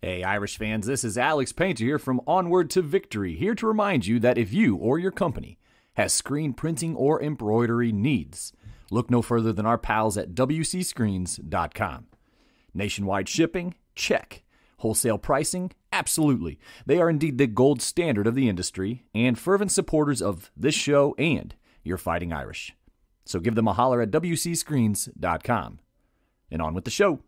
Hey Irish fans, this is Alex Painter here from Onward to Victory, here to remind you that if you or your company has screen printing or embroidery needs, look no further than our pals at wcscreens.com. Nationwide shipping? Check. Wholesale pricing? Absolutely. They are indeed the gold standard of the industry and fervent supporters of this show and your Fighting Irish. So give them a holler at wcscreens.com. And on with the show.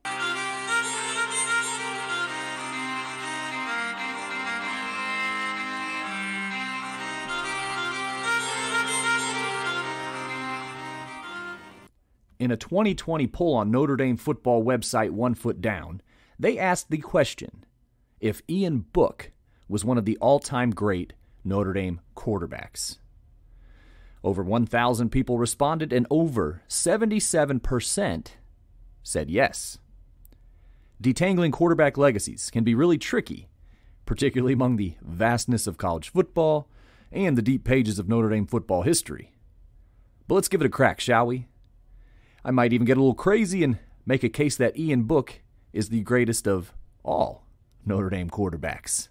In a 2020 poll on Notre Dame football website One Foot Down, they asked the question, if Ian Book was one of the all-time great Notre Dame quarterbacks. Over 1,000 people responded, and over 77% said yes. Detangling quarterback legacies can be really tricky, particularly among the vastness of college football and the deep pages of Notre Dame football history. But let's give it a crack, shall we? I might even get a little crazy and make a case that Ian Book is the greatest of all Notre Dame quarterbacks.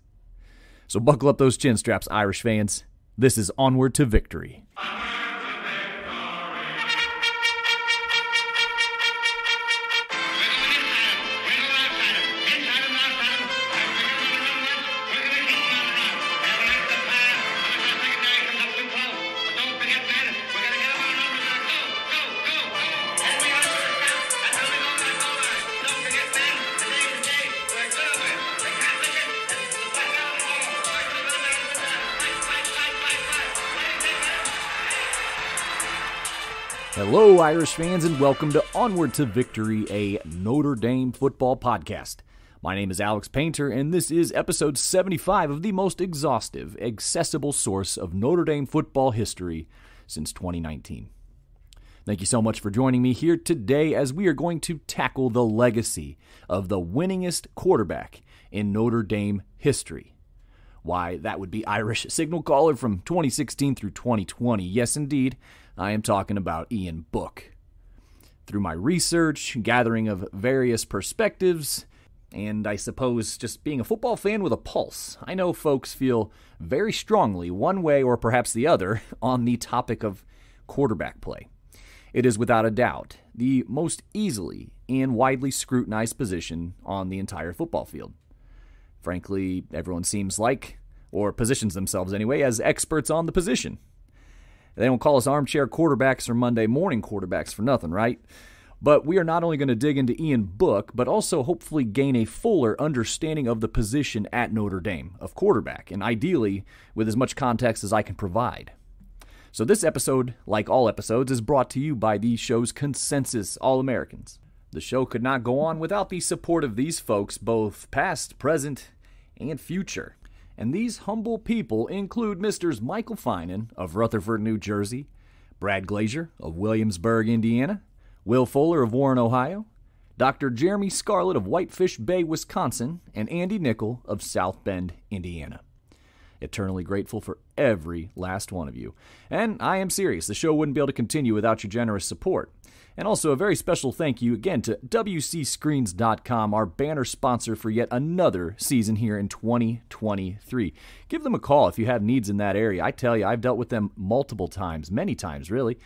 So buckle up those chin straps, Irish fans. This is Onward to Victory. Hello, Irish fans, and welcome to Onward to Victory, a Notre Dame football podcast. My name is Alex Painter, and this is episode 75 of the most exhaustive, accessible source of Notre Dame football history since 2019. Thank you so much for joining me here today as we are going to tackle the legacy of the winningest quarterback in Notre Dame history. Why, that would be Irish signal caller from 2016 through 2020. Yes, indeed, I am talking about Ian Book. Through my research, gathering of various perspectives, and I suppose just being a football fan with a pulse, I know folks feel very strongly one way or perhaps the other on the topic of quarterback play. It is without a doubt the most easily and widely scrutinized position on the entire football field. Frankly, everyone seems like, or positions themselves anyway, as experts on the position. They don't call us armchair quarterbacks or Monday morning quarterbacks for nothing, right? But we are not only going to dig into Ian Book, but also hopefully gain a fuller understanding of the position at Notre Dame of quarterback, and ideally with as much context as I can provide. So this episode, like all episodes, is brought to you by the show's consensus All-Americans. The show could not go on without the support of these folks, both past, present, and future. And these humble people include Mr. Michael Finan of Rutherford, New Jersey, Brad Glazier of Williamsburg, Indiana, Will Fuller of Warren, Ohio, Dr. Jeremy Scarlett of Whitefish Bay, Wisconsin, and Andy Nickel of South Bend, Indiana. Eternally grateful for every last one of you. And I am serious, the show wouldn't be able to continue without your generous support. And also a very special thank you again to wcscreens.com, our banner sponsor for yet another season here in 2023. Give them a call if you have needs in that area. I tell you, I've dealt with them multiple times, many times really,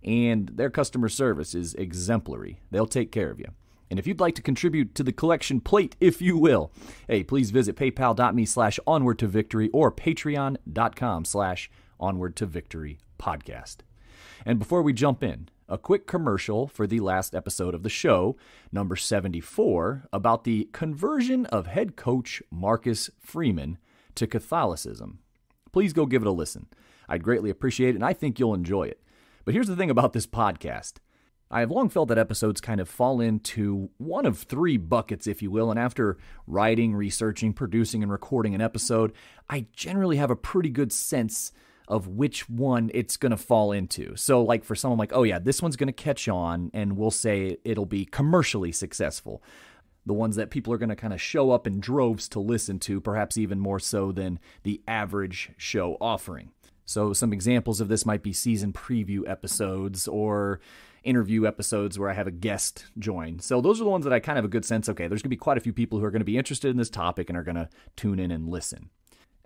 and their customer service is exemplary. They'll take care of you. And if you'd like to contribute to the collection plate, if you will, hey, please visit paypal.me/onwardtovictory or patreon.com/onwardtovictorypodcast. And before we jump in, a quick commercial for the last episode of the show, number 74, about the conversion of head coach Marcus Freeman to Catholicism. Please go give it a listen. I'd greatly appreciate it, and I think you'll enjoy it. But here's the thing about this podcast. I have long felt that episodes kind of fall into one of three buckets, if you will, and after writing, researching, producing, and recording an episode, I generally have a pretty good sense of which one it's going to fall into. So like for someone like, oh yeah, this one's going to catch on, and we'll say it'll be commercially successful. The ones that people are going to kind of show up in droves to listen to, perhaps even more so than the average show offering. So some examples of this might be season preview episodes or interview episodes where I have a guest join. So those are the ones that I kind of have a good sense, okay, there's going to be quite a few people who are going to be interested in this topic and are going to tune in and listen.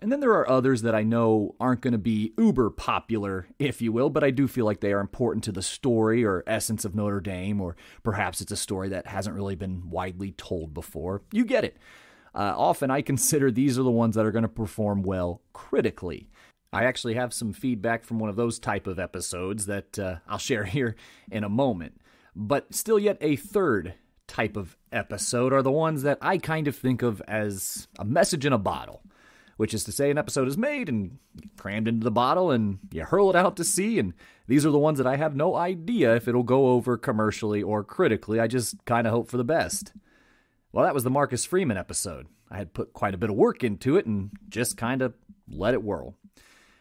And then there are others that I know aren't going to be uber popular, if you will, but I do feel like they are important to the story or essence of Notre Dame, or perhaps it's a story that hasn't really been widely told before. You get it. Often I consider these are the ones that are going to perform well critically. I actually have some feedback from one of those type of episodes that I'll share here in a moment. But still yet a third type of episode are the ones that I kind of think of as a message in a bottle, which is to say an episode is made and crammed into the bottle and you hurl it out to sea, and these are the ones that I have no idea if it'll go over commercially or critically. I just kind of hope for the best. Well, that was the Marcus Freeman episode. I had put quite a bit of work into it and just kind of let it whirl.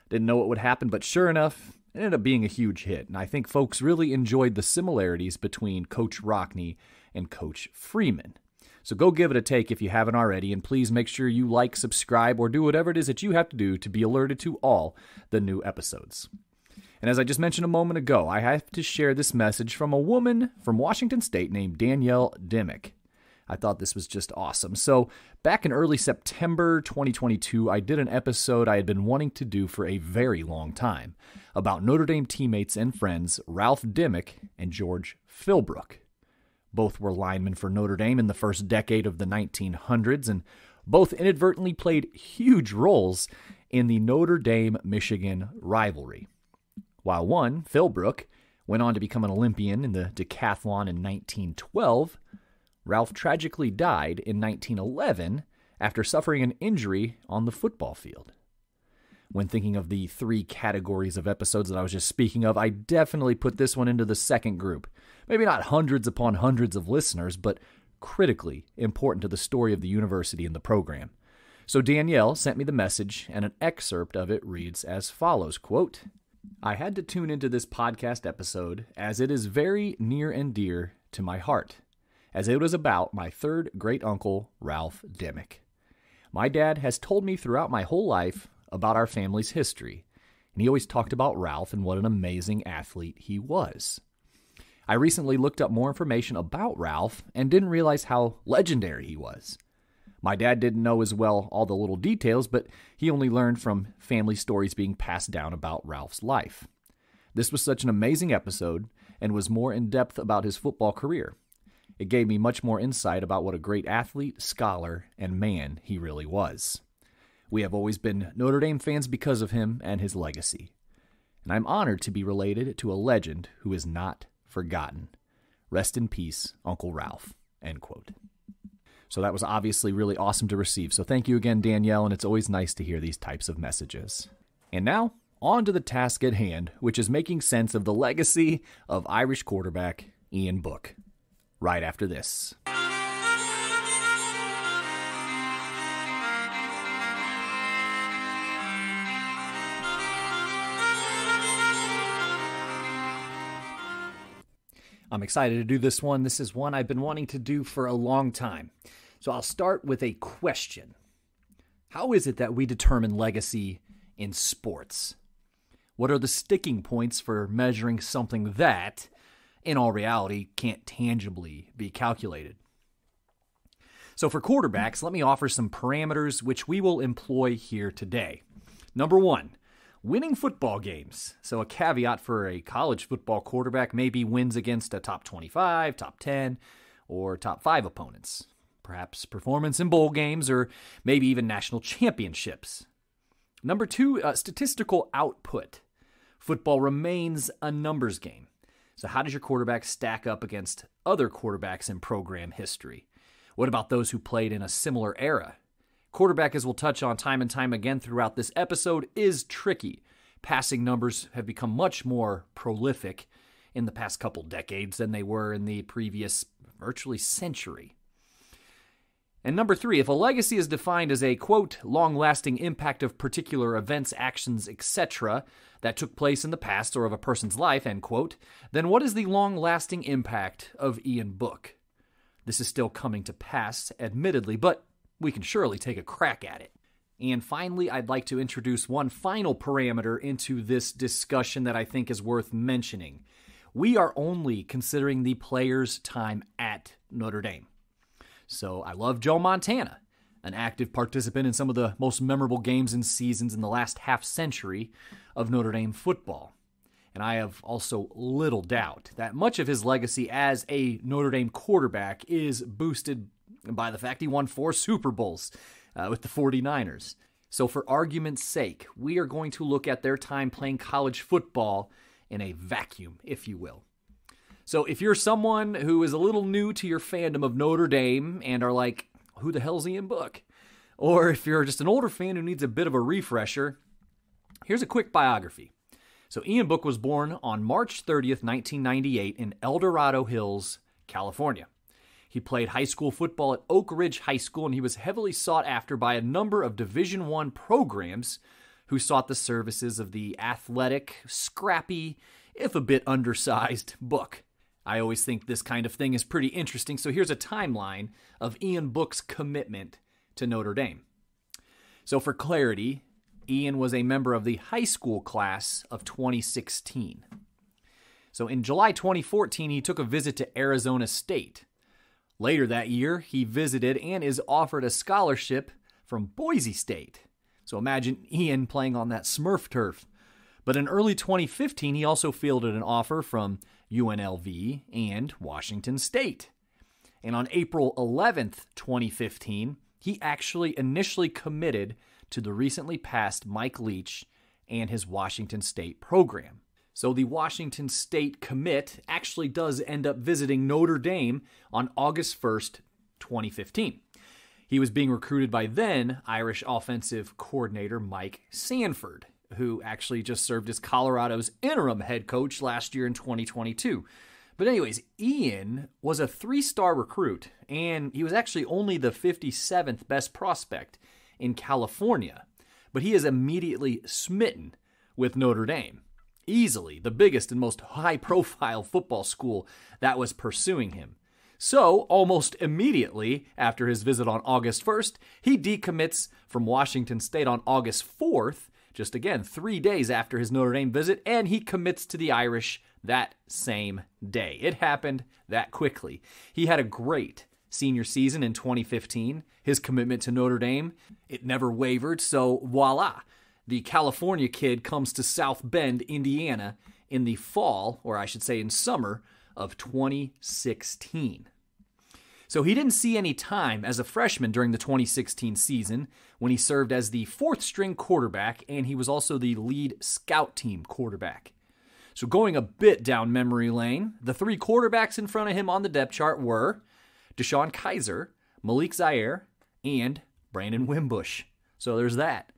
Didn't know what would happen, but sure enough, it ended up being a huge hit, and I think folks really enjoyed the similarities between Coach Rockne and Coach Freeman. So go give it a take if you haven't already, and please make sure you like, subscribe, or do whatever it is that you have to do to be alerted to all the new episodes. And as I just mentioned a moment ago, I have to share this message from a woman from Washington State named Danielle Dimmick. I thought this was just awesome. So back in early September 2022, I did an episode I had been wanting to do for a very long time about Notre Dame teammates and friends Ralph Dimmick and George Philbrook. Both were linemen for Notre Dame in the first decade of the 1900s, and both inadvertently played huge roles in the Notre Dame-Michigan rivalry. While one, Philbrook, went on to become an Olympian in the decathlon in 1912, Ralph tragically died in 1911 after suffering an injury on the football field. When thinking of the three categories of episodes that I was just speaking of, I definitely put this one into the second group. Maybe not hundreds upon hundreds of listeners, but critically important to the story of the university and the program. So Danielle sent me the message, and an excerpt of it reads as follows, quote, "I had to tune into this podcast episode as it is very near and dear to my heart, as it was about my third great-uncle, Ralph Dimmick. My dad has told me throughout my whole life about our family's history, and he always talked about Ralph and what an amazing athlete he was. I recently looked up more information about Ralph and didn't realize how legendary he was. My dad didn't know as well all the little details, but he only learned from family stories being passed down about Ralph's life. This was such an amazing episode and was more in-depth about his football career. It gave me much more insight about what a great athlete, scholar, and man he really was. We have always been Notre Dame fans because of him and his legacy. And I'm honored to be related to a legend who is not forgotten. Rest in peace, Uncle Ralph." End quote. So that was obviously really awesome to receive. So thank you again, Danielle, and it's always nice to hear these types of messages. And now, on to the task at hand, which is making sense of the legacy of Irish quarterback Ian Book. Right after this. I'm excited to do this one. This is one I've been wanting to do for a long time. So I'll start with a question. How is it that we determine legacy in sports? What are the sticking points for measuring something that, in all reality, can't tangibly be calculated? So for quarterbacks, let me offer some parameters which we will employ here today. Number one, winning football games. So a caveat for a college football quarterback may be wins against a top 25, top 10, or top 5 opponents. Perhaps performance in bowl games, or maybe even national championships. Number two, statistical output. Football remains a numbers game. So how does your quarterback stack up against other quarterbacks in program history? What about those who played in a similar era? Quarterback, as we'll touch on time and time again throughout this episode, is tricky. Passing numbers have become much more prolific in the past couple decades than they were in the previous virtually century. And number three, if a legacy is defined as a, quote, long-lasting impact of particular events, actions, etc., that took place in the past or of a person's life, end quote, then what is the long-lasting impact of Ian Book? This is still coming to pass, admittedly, but we can surely take a crack at it. And finally, I'd like to introduce one final parameter into this discussion that I think is worth mentioning. we are only considering the player's time at Notre Dame. So I love Joe Montana, an active participant in some of the most memorable games and seasons in the last half century of Notre Dame football. And I have also little doubt that much of his legacy as a Notre Dame quarterback is boosted by the fact he won 4 Super Bowls with the 49ers. So for argument's sake, we are going to look at their time playing college football in a vacuum, if you will. So if you're someone who is a little new to your fandom of Notre Dame and are like, who the hell's Ian Book? Or if you're just an older fan who needs a bit of a refresher, here's a quick biography. So Ian Book was born on March 30th, 1998 in El Dorado Hills, California. He played high school football at Oak Ridge High School, and he was heavily sought after by a number of Division I programs who sought the services of the athletic, scrappy, if a bit undersized Book. I always think this kind of thing is pretty interesting, so here's a timeline of Ian Book's commitment to Notre Dame. So for clarity, Ian was a member of the high school class of 2016. So in July 2014, he took a visit to Arizona State. Later that year, he visited and is offered a scholarship from Boise State. So imagine Ian playing on that Smurf turf. But in early 2015, he also fielded an offer from UNLV and Washington State. And on April 11th, 2015, he actually initially committed to the recently passed Mike Leach and his Washington State program. So the Washington State commit actually does end up visiting Notre Dame on August 1st, 2015. He was being recruited by then Irish offensive coordinator Mike Sanford, who actually just served as Colorado's interim head coach last year in 2022. But anyways, Ian was a 3-star recruit, and he was actually only the 57th best prospect in California. But he is immediately smitten with Notre Dame. Easily the biggest and most high-profile football school that was pursuing him. So, almost immediately after his visit on August 1st, he decommits from Washington State on August 4th, just again 3 days after his Notre Dame visit, and he commits to the Irish that same day. It happened that quickly. He had a great senior season in 2015. His commitment to Notre Dame, it never wavered, so voila. The California kid comes to South Bend, Indiana in the fall, or I should say in summer, of 2016. So he didn't see any time as a freshman during the 2016 season when he served as the 4th-string quarterback, and he was also the lead scout team quarterback. So going a bit down memory lane, the 3 quarterbacks in front of him on the depth chart were Deshaun Kaiser, Malik Zaire, and Brandon Wimbush. So there's that.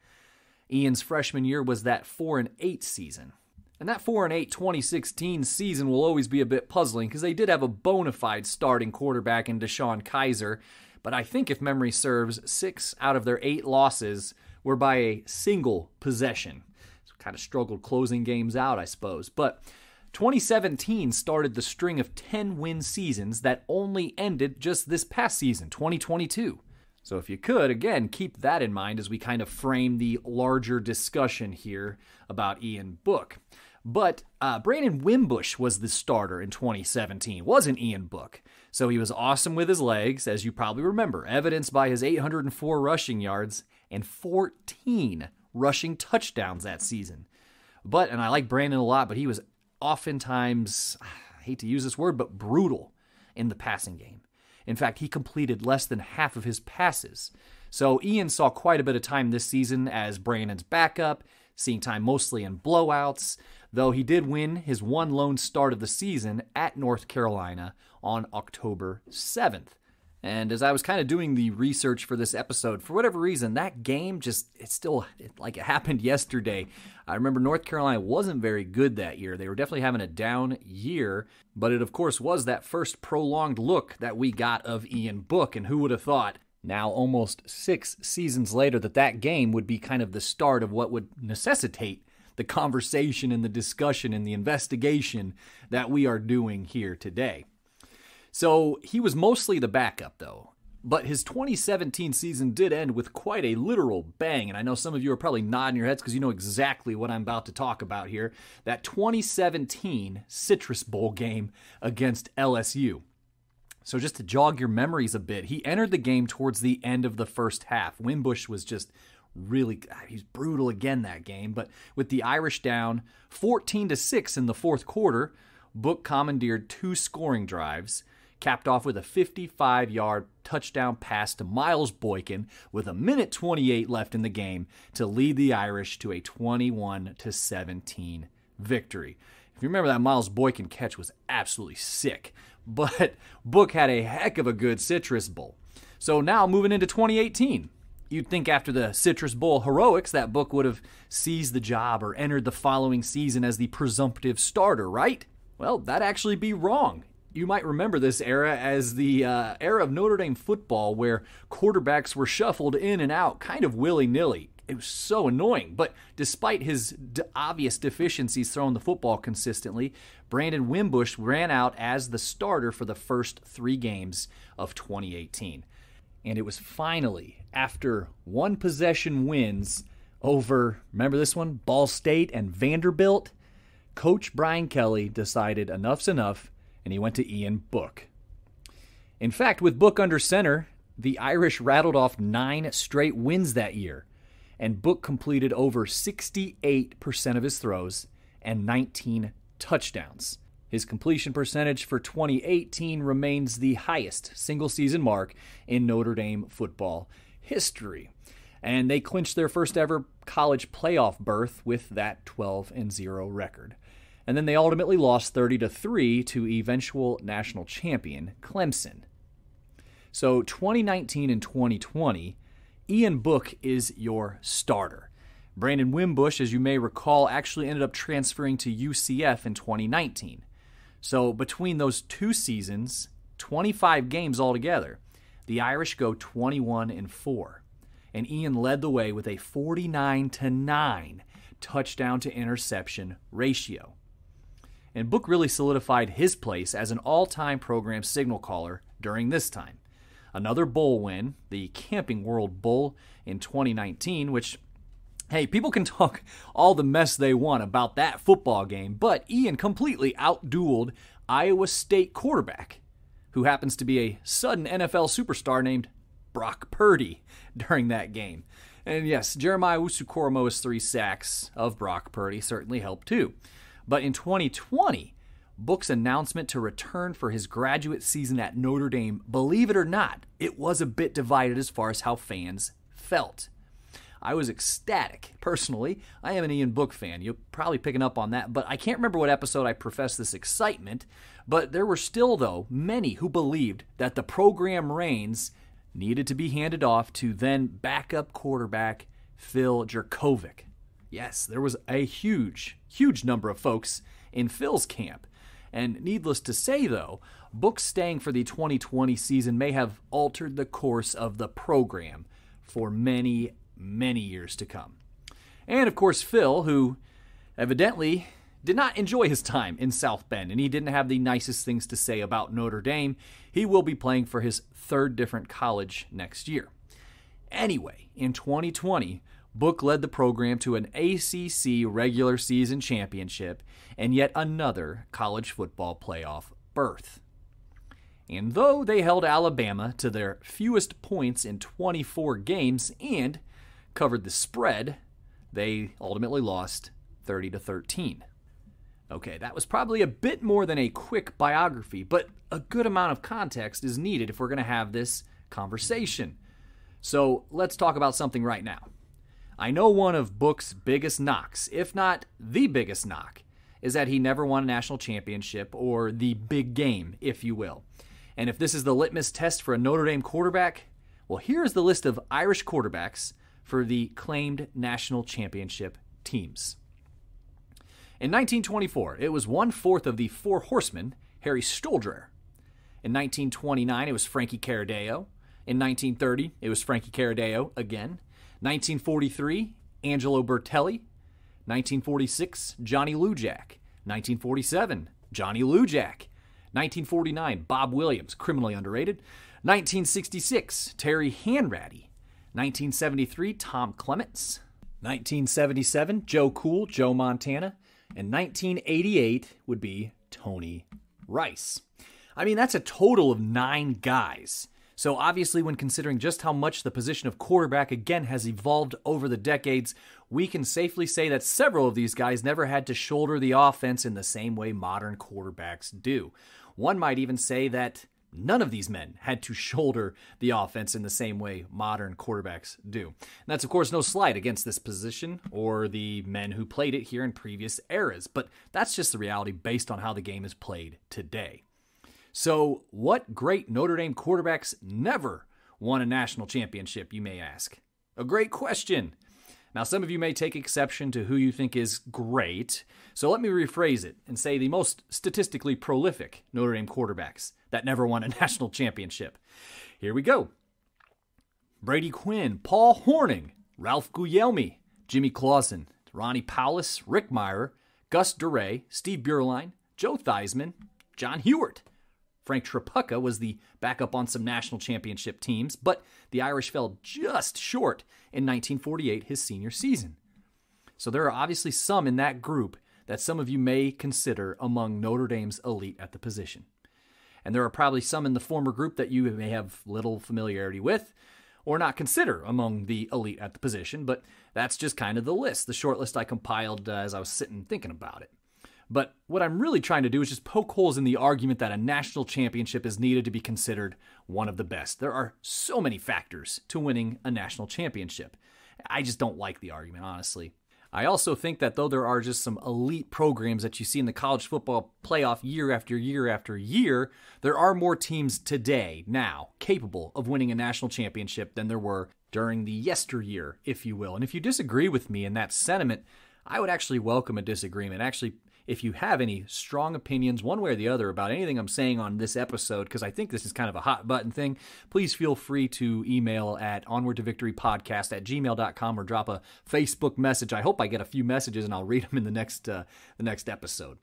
Ian's freshman year was that 4-8 season. And that 4-8 2016 season will always be a bit puzzling because they did have a bona fide starting quarterback in Deshaun Kaiser, but I think if memory serves, 6 out of their 8 losses were by a single possession. So kind of struggled closing games out, I suppose. But 2017 started the string of 10-win seasons that only ended just this past season, 2022. So if you could, again, keep that in mind as we kind of frame the larger discussion here about Ian Book. But Brandon Wimbush was the starter in 2017, wasn't Ian Book. So he was awesome with his legs, as you probably remember, evidenced by his 804 rushing yards and 14 rushing touchdowns that season. But, and I like Brandon a lot, but he was oftentimes, I hate to use this word, but brutal in the passing game. In fact, he completed less than half of his passes. So Ian saw quite a bit of time this season as Brandon's backup, seeing time mostly in blowouts, though he did win his one lone start of the season at North Carolina on October 7th. And as I was kind of doing the research for this episode, for whatever reason, that game it's like it happened yesterday. I remember North Carolina wasn't very good that year. They were definitely having a down year, but it of course was that first prolonged look that we got of Ian Book, and who would have thought now almost 6 seasons later that game would be kind of the start of what would necessitate the conversation and the discussion and the investigation that we are doing here today. So he was mostly the backup, though. But his 2017 season did end with quite a literal bang, and I know some of you are probably nodding your heads because you know exactly what I'm about to talk about here. That 2017 Citrus Bowl game against LSU. So just to jog your memories a bit, he entered the game towards the end of the first half. Wimbush was just he's brutal again that game, but with the Irish down 14-6 in the fourth quarter, Book commandeered 2 scoring drives, capped off with a 55-yard touchdown pass to Miles Boykin with 1:28 left in the game to lead the Irish to a 21-17 victory. If you remember, that Miles Boykin catch was absolutely sick, but Book had a heck of a good Citrus Bowl. So now moving into 2018, you'd think after the Citrus Bowl heroics that Book would have seized the job or entered the following season as the presumptive starter, right? Well, that'd actually be wrong. You might remember this era as the era of Notre Dame football where quarterbacks were shuffled in and out kind of willy-nilly. It was so annoying. But despite his obvious deficiencies throwing the football consistently, Brandon Wimbush ran out as the starter for the first 3 games of 2018. And it was finally, after one possession wins over, remember this one, Ball State and Vanderbilt, Coach Brian Kelly decided enough's enough, and he went to Ian Book. In fact, with Book under center, the Irish rattled off 9 straight wins that year, and Book completed over 68% of his throws and 19 touchdowns. His completion percentage for 2018 remains the highest single-season mark in Notre Dame football history. And they clinched their first ever college playoff berth with that 12-0 record. And then they ultimately lost 30-3 to eventual national champion Clemson. So 2019 and 2020, Ian Book is your starter. Brandon Wimbush, as you may recall, actually ended up transferring to UCF in 2019. So between those 2 seasons, 25 games altogether, the Irish go 21-4. And Ian led the way with a 49-9 touchdown to interception ratio. And Book really solidified his place as an all-time program signal caller during this time. Another bowl win, the Camping World Bowl in 2019, which, hey, people can talk all the mess they want about that football game, but Ian completely outdueled Iowa State quarterback, who happens to be a sudden NFL superstar named Brock Purdy during that game. And yes, Jeremiah Owusu-Koramoah's 3 sacks of Brock Purdy certainly helped too. But in 2020, Book's announcement to return for his graduate season at Notre Dame, believe it or not, it was a bit divided as far as how fans felt. I was ecstatic. Personally, I am an Ian Book fan. You're probably picking up on that, but I can't remember what episode I professed this excitement, but there were still, though, many who believed that the program reins needed to be handed off to then backup quarterback Phil Jurkovec. Yes, there was a huge number of folks in Phil's camp. And needless to say, though, Book staying for the 2020 season may have altered the course of the program for many years to come. And, of course, Phil, who evidently did not enjoy his time in South Bend, and he didn't have the nicest things to say about Notre Dame, he will be playing for his 3rd different college next year. Anyway, in 2020, Book led the program to an ACC regular season championship and yet another college football playoff berth. And though they held Alabama to their fewest points in 24 games and covered the spread, they ultimately lost 30-13. Okay, that was probably a bit more than a quick biography, but a good amount of context is needed if we're going to have this conversation. So let's talk about something right now. I know one of Book's biggest knocks, if not the biggest knock, is that he never won a national championship, or the big game, if you will. And if this is the litmus test for a Notre Dame quarterback, well, here's the list of Irish quarterbacks for the claimed national championship teams. In 1924, it was 1/4 of the Four Horsemen, Harry Stoldrer. In 1929, it was Frankie Caradeo. In 1930, it was Frankie Caradeo again. 1943, Angelo Bertelli. 1946, Johnny Lujack. 1947, Johnny Lujack. 1949, Bob Williams, criminally underrated. 1966, Terry Hanratty. 1973, Tom Clements. 1977, Joe Cool, Joe Montana. And 1988 would be Tony Rice. I mean, that's a total of 9 guys. So obviously, when considering just how much the position of quarterback again has evolved over the decades, we can safely say that several of these guys never had to shoulder the offense in the same way modern quarterbacks do. One might even say that none of these men had to shoulder the offense in the same way modern quarterbacks do. And that's, of course, no slight against this position or the men who played it here in previous eras, but that's just the reality based on how the game is played today. So, what great Notre Dame quarterbacks never won a national championship, you may ask? A great question. Now, some of you may take exception to who you think is great, so let me rephrase it and say the most statistically prolific Notre Dame quarterbacks that never won a national championship. Here we go. Brady Quinn, Paul Hornung, Ralph Guglielmi, Jimmy Clausen, Ronnie Powlus, Rick Meyer, Gus Duray, Steve Beuerlein, Joe Theismann, John Hewart. Frank Trapucka was the backup on some national championship teams, but the Irish fell just short in 1948, his senior season. So there are obviously some in that group that some of you may consider among Notre Dame's elite at the position. And there are probably some in the former group that you may have little familiarity with or not consider among the elite at the position, but that's just kind of the list, the short list I compiled as I was sitting thinking about it. But what I'm really trying to do is just poke holes in the argument that a national championship is needed to be considered one of the best. There are so many factors to winning a national championship. I just don't like the argument, honestly. I also think that though there are just some elite programs that you see in the college football playoff year after year after year, there are more teams today, now, capable of winning a national championship than there were during the yesteryear, if you will. And if you disagree with me in that sentiment, I would actually welcome a disagreement. Actually, if you have any strong opinions one way or the other about anything I'm saying on this episode, because I think this is kind of a hot button thing, please feel free to email at onwardtovictorypodcast@gmail.com or drop a Facebook message. I hope I get a few messages and I'll read them in the next episode.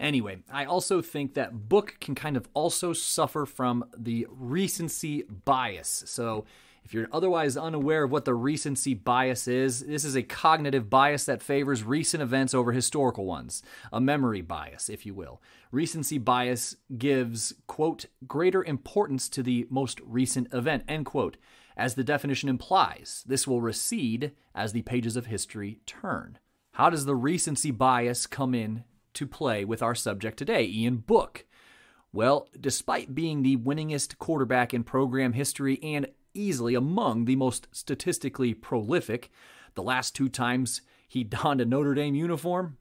Anyway, I also think that book can kind of also suffer from the recency bias. So if you're otherwise unaware of what the recency bias is, this is a cognitive bias that favors recent events over historical ones, a memory bias, if you will. Recency bias gives, quote, greater importance to the most recent event, end quote. As the definition implies, this will recede as the pages of history turn. How does the recency bias come in to play with our subject today, Ian Book? Well, despite being the winningest quarterback in program history and easily among the most statistically prolific, the last 2 times he donned a Notre Dame uniform,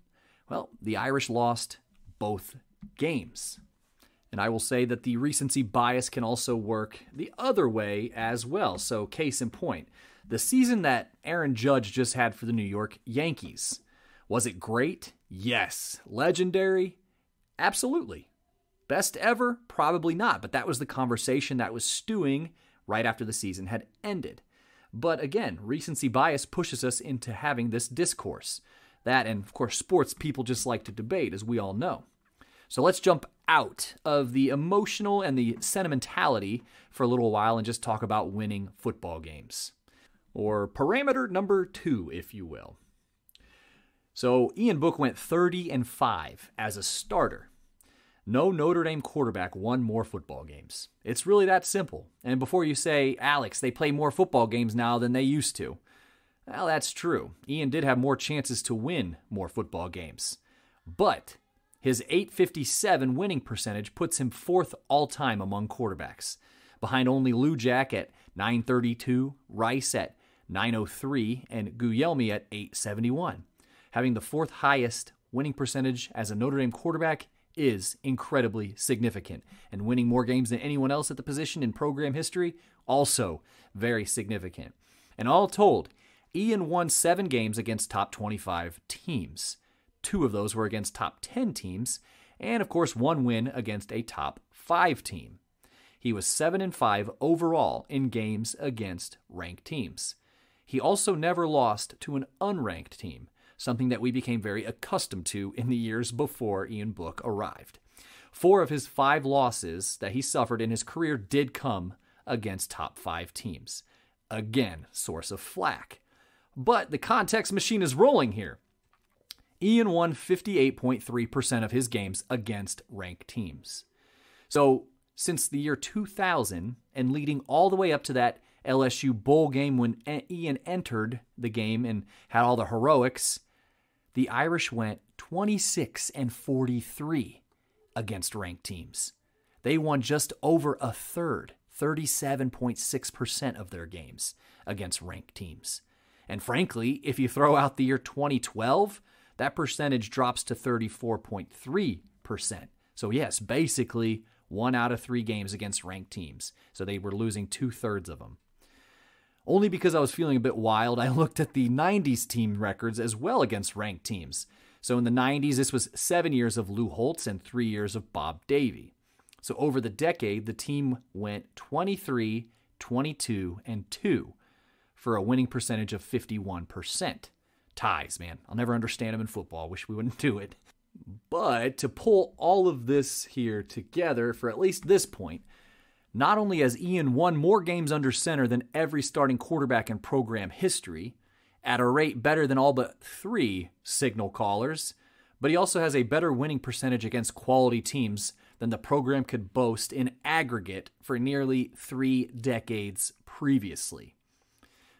well, the Irish lost both games. And I will say that the recency bias can also work the other way as well. So case in point, the season that Aaron Judge just had for the New York Yankees, was it great? Yes. Legendary? Absolutely. Best ever? Probably not, but that was the conversation that was stewing right after the season had ended. But again, recency bias pushes us into having this discourse. That, and of course, sports people just like to debate, as we all know. So let's jump out of the emotional and the sentimentality for a little while and just talk about winning football games. Or parameter number 2, if you will. So Ian Book went 30-5 as a starter. No Notre Dame quarterback won more football games. It's really that simple. And before you say, Alex, they play more football games now than they used to. Well, that's true. Ian did have more chances to win more football games. But his .857 winning percentage puts him 4th all-time among quarterbacks, behind only Lou Jack at .932, Rice at .903, and Guglielmi at .871. Having the 4th highest winning percentage as a Notre Dame quarterback is incredibly significant. And winning more games than anyone else at the position in program history, also very significant. And all told, Ian won 7 games against top 25 teams. 2 of those were against top 10 teams, and of course 1 win against a top 5 team. He was 7-5 overall in games against ranked teams. He also never lost to an unranked team, something that we became very accustomed to in the years before Ian Book arrived. 4 of his 5 losses that he suffered in his career did come against top 5 teams. Again, source of flack. But the context machine is rolling here. Ian won 58.3% of his games against ranked teams. So, since the year 2000, and leading all the way up to that LSU bowl game when Ian entered the game and had all the heroics, the Irish went 26-43 against ranked teams. They won just over a third, 37.6% of their games against ranked teams. And frankly, if you throw out the year 2012, that percentage drops to 34.3%. So yes, basically 1 out of 3 games against ranked teams. So they were losing 2/3 of them. Only because I was feeling a bit wild, I looked at the 90s team records as well against ranked teams. So in the 90s, this was 7 years of Lou Holtz and 3 years of Bob Davie. So over the decade, the team went 23, 22, and 2 for a winning percentage of 51%. Ties, man. I'll never understand them in football. Wish we wouldn't do it. But to pull all of this here together for at least this point, not only has Ian won more games under center than every starting quarterback in program history, at a rate better than all but 3 signal callers, but he also has a better winning percentage against quality teams than the program could boast in aggregate for nearly 3 decades previously.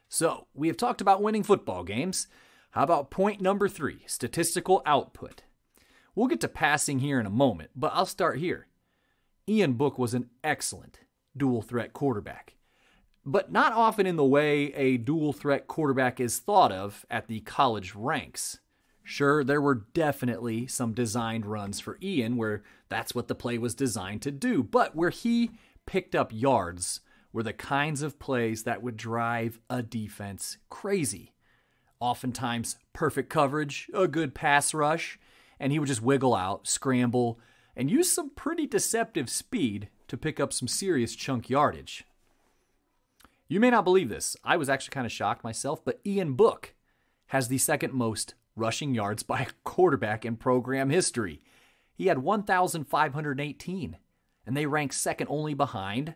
So, we have talked about winning football games. How about point number 3, statistical output? We'll get to passing here in a moment, but I'll start here. Ian Book was an excellent dual-threat quarterback, but not often in the way a dual-threat quarterback is thought of at the college ranks. Sure, there were definitely some designed runs for Ian where that's what the play was designed to do, but where he picked up yards were the kinds of plays that would drive a defense crazy. Oftentimes, perfect coverage, a good pass rush, and he would just wiggle out, scramble, and use some pretty deceptive speed to pick up some serious chunk yardage. You may not believe this. I was actually kind of shocked myself, but Ian Book has the second most rushing yards by a quarterback in program history. He had 1,518, and they rank second only behind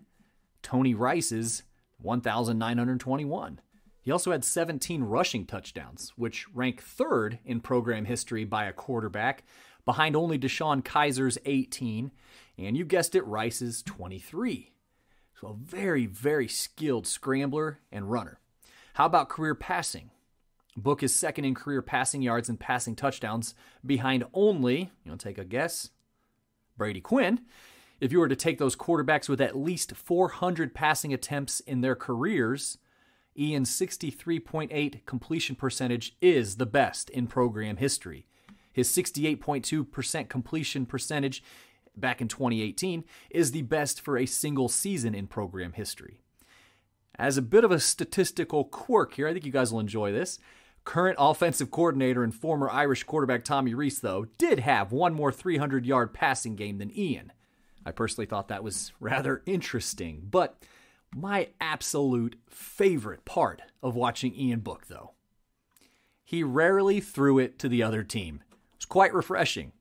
Tony Rice's 1,921. He also had 17 rushing touchdowns, which rank third in program history by a quarterback, behind only Deshaun Kaiser's 18, and you guessed it, Rice's 23. So a very, very skilled scrambler and runner. How about career passing? Book is second in career passing yards and passing touchdowns, behind only, take a guess, Brady Quinn. If you were to take those quarterbacks with at least 400 passing attempts in their careers, Ian's 63.8 completion percentage is the best in program history. His 68.2% completion percentage back in 2018 is the best for a single season in program history. As a bit of a statistical quirk here, I think you guys will enjoy this. Current offensive coordinator and former Irish quarterback Tommy Rees, though, did have one more 300-yard passing game than Ian. I personally thought that was rather interesting, but my absolute favorite part of watching Ian Book, though, he rarely threw it to the other team. It was quite refreshing.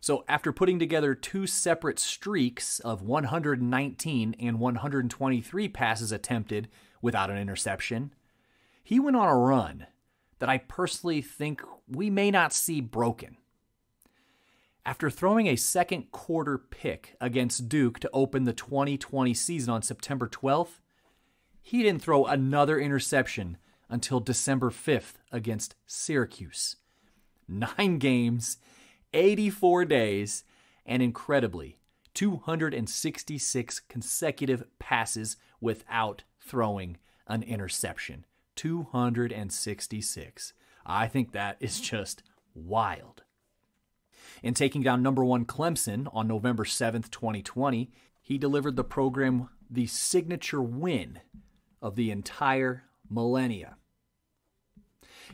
So after putting together 2 separate streaks of 119 and 123 passes attempted without an interception, he went on a run that I personally think we may not see broken. After throwing a second quarter pick against Duke to open the 2020 season on September 12th, he didn't throw another interception until December 5th against Syracuse. 9 games, 84 days, and incredibly, 266 consecutive passes without throwing an interception. 266. I think that is just wild. In taking down number 1 Clemson on November 7th, 2020, he delivered the program the signature win of the entire millennia.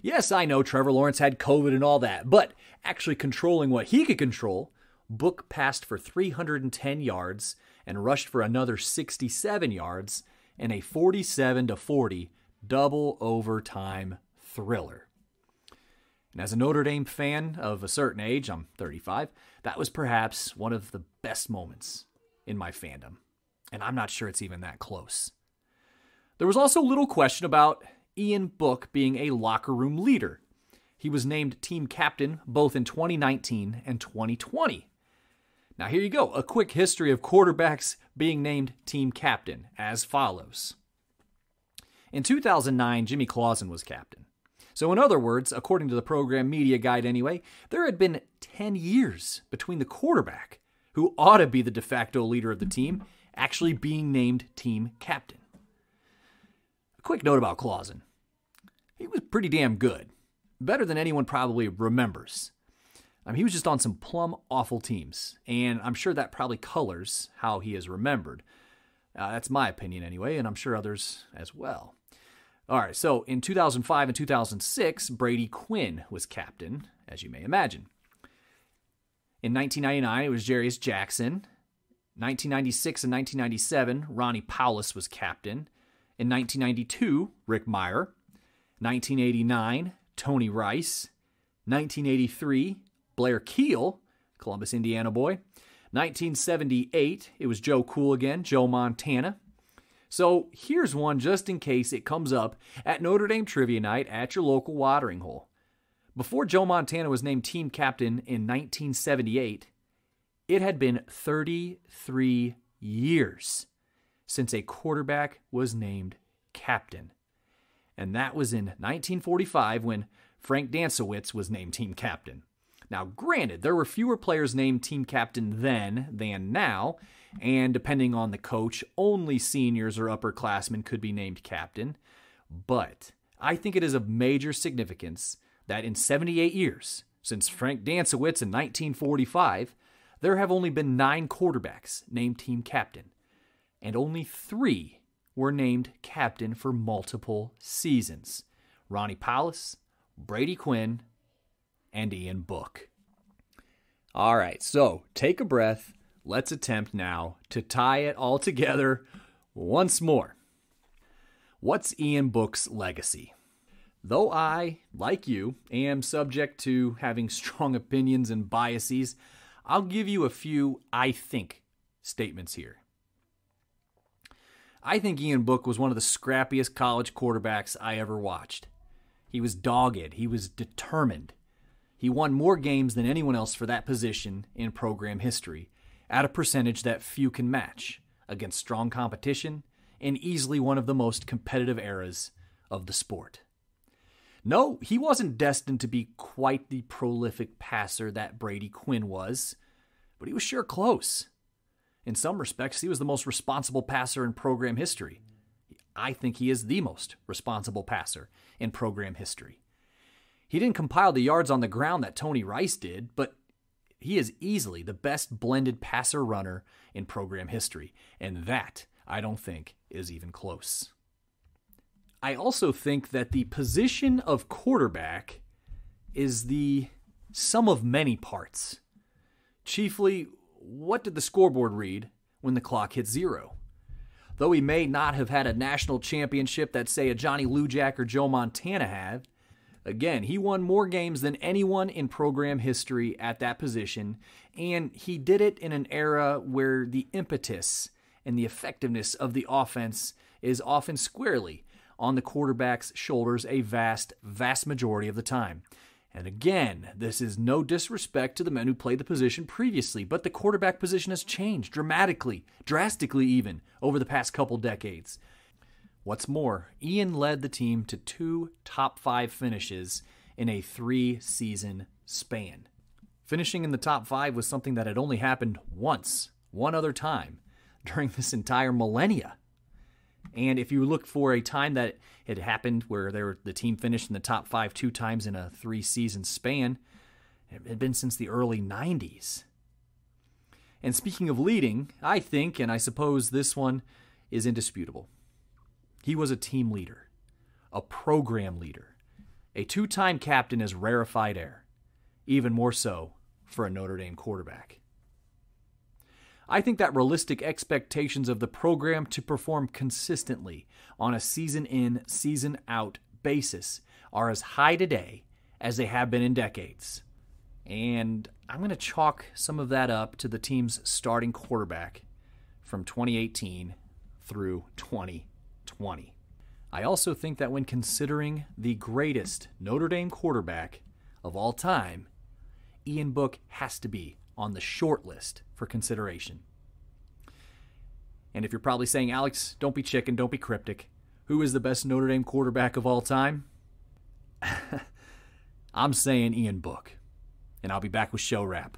Yes, I know Trevor Lawrence had COVID and all that, but actually controlling what he could control, Book passed for 310 yards and rushed for another 67 yards in a 47-40 double overtime thriller. And as a Notre Dame fan of a certain age, I'm 35, that was perhaps one of the best moments in my fandom. And I'm not sure it's even that close. There was also little question about Ian Book being a locker room leader. He was named team captain both in 2019 and 2020. Now here you go, a quick history of quarterbacks being named team captain as follows. In 2009, Jimmy Clausen was captain. So in other words, according to the program media guide anyway, there had been 10 years between the quarterback, who ought to be the de facto leader of the team, actually being named team captain. A quick note about Clausen. He was pretty damn good. Better than anyone probably remembers. He was just on some plumb awful teams, and I'm sure that probably colors how he is remembered. That's my opinion anyway, and I'm sure others as well. All right, so in 2005 and 2006, Brady Quinn was captain, as you may imagine. In 1999, it was Jarius Jackson. 1996 and 1997, Ronnie Paulus was captain. In 1992, Rick Meyer. 1989, Tony Rice. 1983, Blair Keel, Columbus, Indiana boy. 1978, it was Joe Cool again, Joe Montana. So here's one just in case it comes up at Notre Dame Trivia Night at your local watering hole. Before Joe Montana was named team captain in 1978, it had been 33 years since a quarterback was named captain. And that was in 1945 when Frank Dansowitz was named team captain. Now, granted, there were fewer players named team captain then than now, and depending on the coach, only seniors or upperclassmen could be named captain. But I think it is of major significance that in 78 years, since Frank Dansowitz in 1945, there have only been 9 quarterbacks named team captain, and only 3 were named captain for multiple seasons. Ronnie Paulus, Brady Quinn, and Ian Book. All right, so take a breath. Let's attempt now to tie it all together once more. What's Ian Book's legacy? Though I, like you, am subject to having strong opinions and biases, I'll give you a few I think statements here. I think Ian Book was one of the scrappiest college quarterbacks I ever watched. He was dogged. He was determined. He won more games than anyone else for that position in program history, at a percentage that few can match, against strong competition, in easily one of the most competitive eras of the sport. No, he wasn't destined to be quite the prolific passer that Brady Quinn was, but he was sure close. In some respects, he was the most responsible passer in program history. I think he is the most responsible passer in program history. He didn't compile the yards on the ground that Tony Rice did, but he is easily the best blended passer-runner in program history, and that, I don't think, is even close. I also think that the position of quarterback is the sum of many parts. Chiefly, what did the scoreboard read when the clock hit 0? Though he may not have had a national championship that, say, a Johnny Lujack or Joe Montana had, again, he won more games than anyone in program history at that position, and he did it in an era where the impetus and the effectiveness of the offense is often squarely on the quarterback's shoulders a vast, vast majority of the time. And again, this is no disrespect to the men who played the position previously, but the quarterback position has changed dramatically, drastically even, over the past couple decades. What's more, Ian led the team to 2 top 5 finishes in a 3-season span. Finishing in the top 5 was something that had only happened once, one other time, during this entire millennia. And if you look for a time that it happened where the team finished in the top 5 2 times in a 3-season span, it had been since the early 90s. And speaking of leading, I think, and I suppose this one is indisputable, he was a team leader, a program leader. A 2-time captain is rarefied air, even more so for a Notre Dame quarterback. I think that realistic expectations of the program to perform consistently on a season-in, season-out basis are as high today as they have been in decades. And I'm going to chalk some of that up to the team's starting quarterback from 2018 through 2020. I also think that when considering the greatest Notre Dame quarterback of all time, Ian Book has to be on the short list for consideration. And if you're probably saying, Alex, don't be chicken, don't be cryptic, who is the best Notre Dame quarterback of all time? I'm saying Ian Book. And I'll be back with show wrap.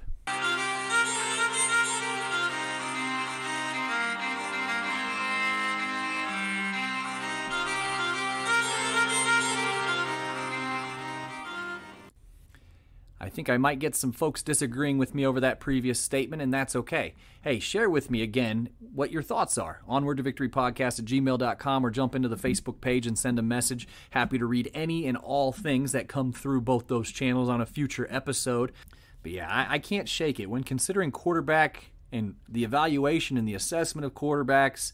I think I might get some folks disagreeing with me over that previous statement, and that's okay. Hey, share with me again what your thoughts are. onwardtovictorypodcast@gmail.com, or jump into the Facebook page and send a message. Happy to read any and all things that come through both those channels on a future episode. But yeah, I can't shake it. When considering quarterback and the evaluation and the assessment of quarterbacks,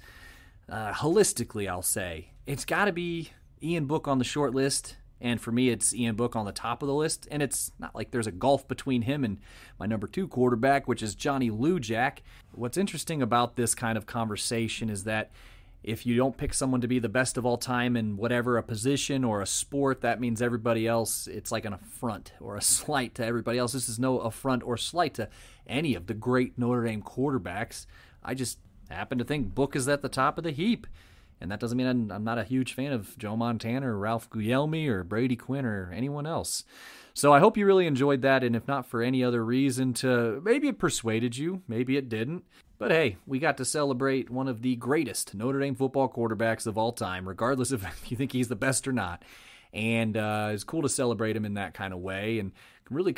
holistically, I'll say, it's got to be Ian Book on the short list. And for me, it's Ian Book on the top of the list. And it's not like there's a gulf between him and my number 2 quarterback, which is Johnny Lujack. What's interesting about this kind of conversation is that if you don't pick someone to be the best of all time in whatever a position or a sport, that means everybody else, it's like an affront or a slight to everybody else. This is no affront or slight to any of the great Notre Dame quarterbacks. I just happen to think Book is at the top of the heap. And that doesn't mean I'm not a huge fan of Joe Montana or Ralph Guglielmi or Brady Quinn or anyone else. So I hope you really enjoyed that, and if not for any other reason, to maybe it persuaded you, maybe it didn't. But hey, we got to celebrate one of the greatest Notre Dame football quarterbacks of all time, regardless of if you think he's the best or not. And it's cool to celebrate him in that kind of way. And really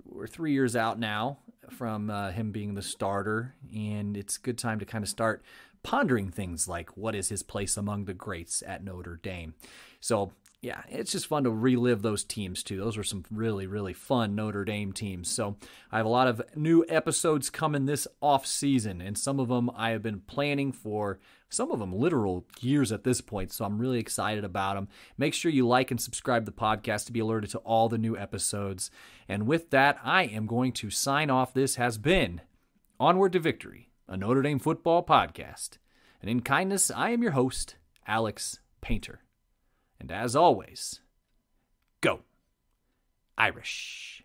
we're 3 years out now from him being the starter, and it's a good time to kind of start pondering things like what is his place among the greats at Notre Dame. So yeah, it's just fun to relive those teams too. Those were some really, really fun Notre Dame teams. So I have a lot of new episodes coming this off season, and some of them I have been planning for, some of them literal years at this point. So I'm really excited about them. Make sure you like and subscribe to the podcast to be alerted to all the new episodes. And with that, I am going to sign off. This has been Onward to Victory, a Notre Dame football podcast. And in kindness, I am your host, Alex Painter. And as always, go Irish.